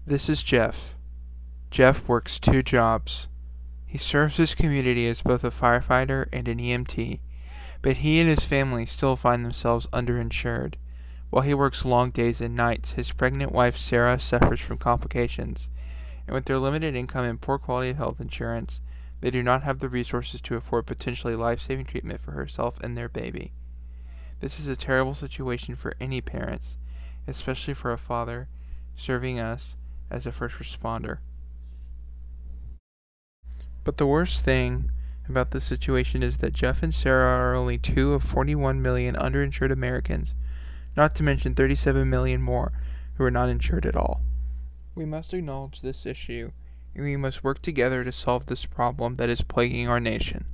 This is Jeff. Jeff works two jobs. He serves his community as both a firefighter and an EMT, but he and his family still find themselves underinsured. While he works long days and nights, his pregnant wife Sarah suffers from complications, and with their limited income and poor quality of health insurance, they do not have the resources to afford potentially life-saving treatment for herself and their baby. This is a terrible situation for any parents, especially for a father serving us as a first responder. But the worst thing about this situation is that Jeff and Sarah are only two of 41 million underinsured Americans, not to mention 37 million more who are not insured at all. We must acknowledge this issue, and we must work together to solve this problem that is plaguing our nation.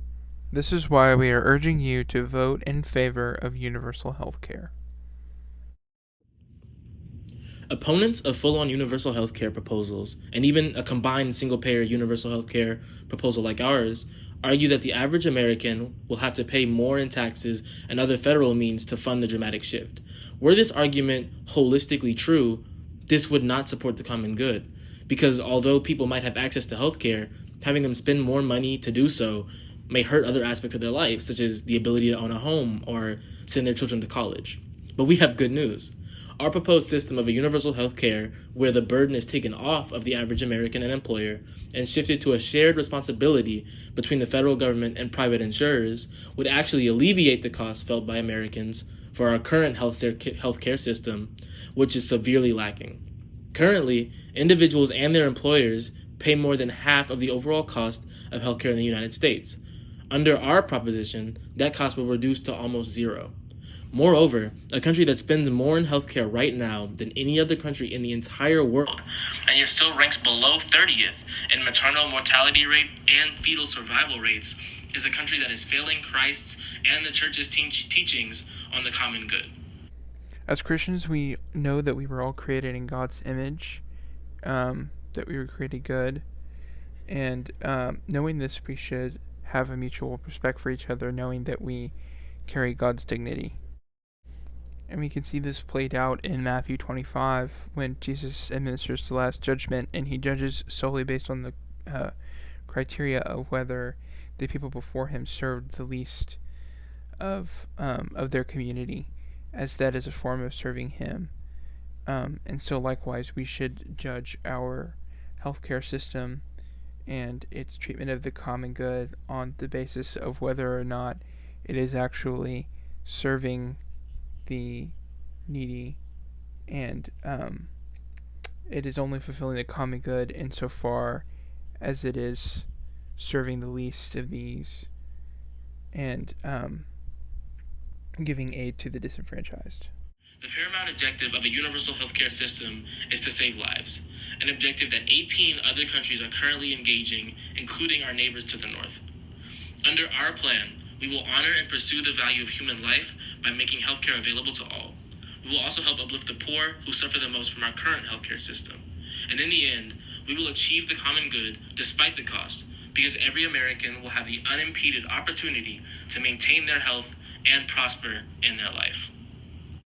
This is why we are urging you to vote in favor of universal health care. Opponents of full-on universal healthcare proposals, and even a combined single-payer universal healthcare proposal like ours, argue that the average American will have to pay more in taxes and other federal means to fund the dramatic shift. Were this argument holistically true, this would not support the common good, because although people might have access to healthcare, having them spend more money to do so may hurt other aspects of their life, such as the ability to own a home or send their children to college. But we have good news. Our proposed system of a universal health care where the burden is taken off of the average American and employer and shifted to a shared responsibility between the federal government and private insurers would actually alleviate the costs felt by Americans for our current healthcare system, which is severely lacking. Currently, individuals and their employers pay more than half of the overall cost of healthcare in the United States. Under our proposition, that cost will reduce to almost zero. Moreover, a country that spends more in healthcare right now than any other country in the entire world, and yet still ranks below 30th in maternal mortality rate and fetal survival rates, is a country that is failing Christ's and the church's teachings on the common good. As Christians, we know that we were all created in God's image, that we were created good, and knowing this, we should have a mutual respect for each other, knowing that we carry God's dignity. And we can see this played out in Matthew 25 when Jesus administers the Last Judgment, and he judges solely based on the criteria of whether the people before him served the least of their community, as that is a form of serving him. And so likewise, we should judge our healthcare system and its treatment of the common good on the basis of whether or not it is actually serving the needy, and it is only fulfilling the common good insofar as it is serving the least of these and giving aid to the disenfranchised. The paramount objective of a universal healthcare system is to save lives, an objective that 18 other countries are currently engaging, including our neighbors to the north. Under our plan, we will honor and pursue the value of human life by making healthcare available to all. We will also help uplift the poor who suffer the most from our current healthcare system. And in the end, we will achieve the common good despite the cost, because every American will have the unimpeded opportunity to maintain their health and prosper in their life.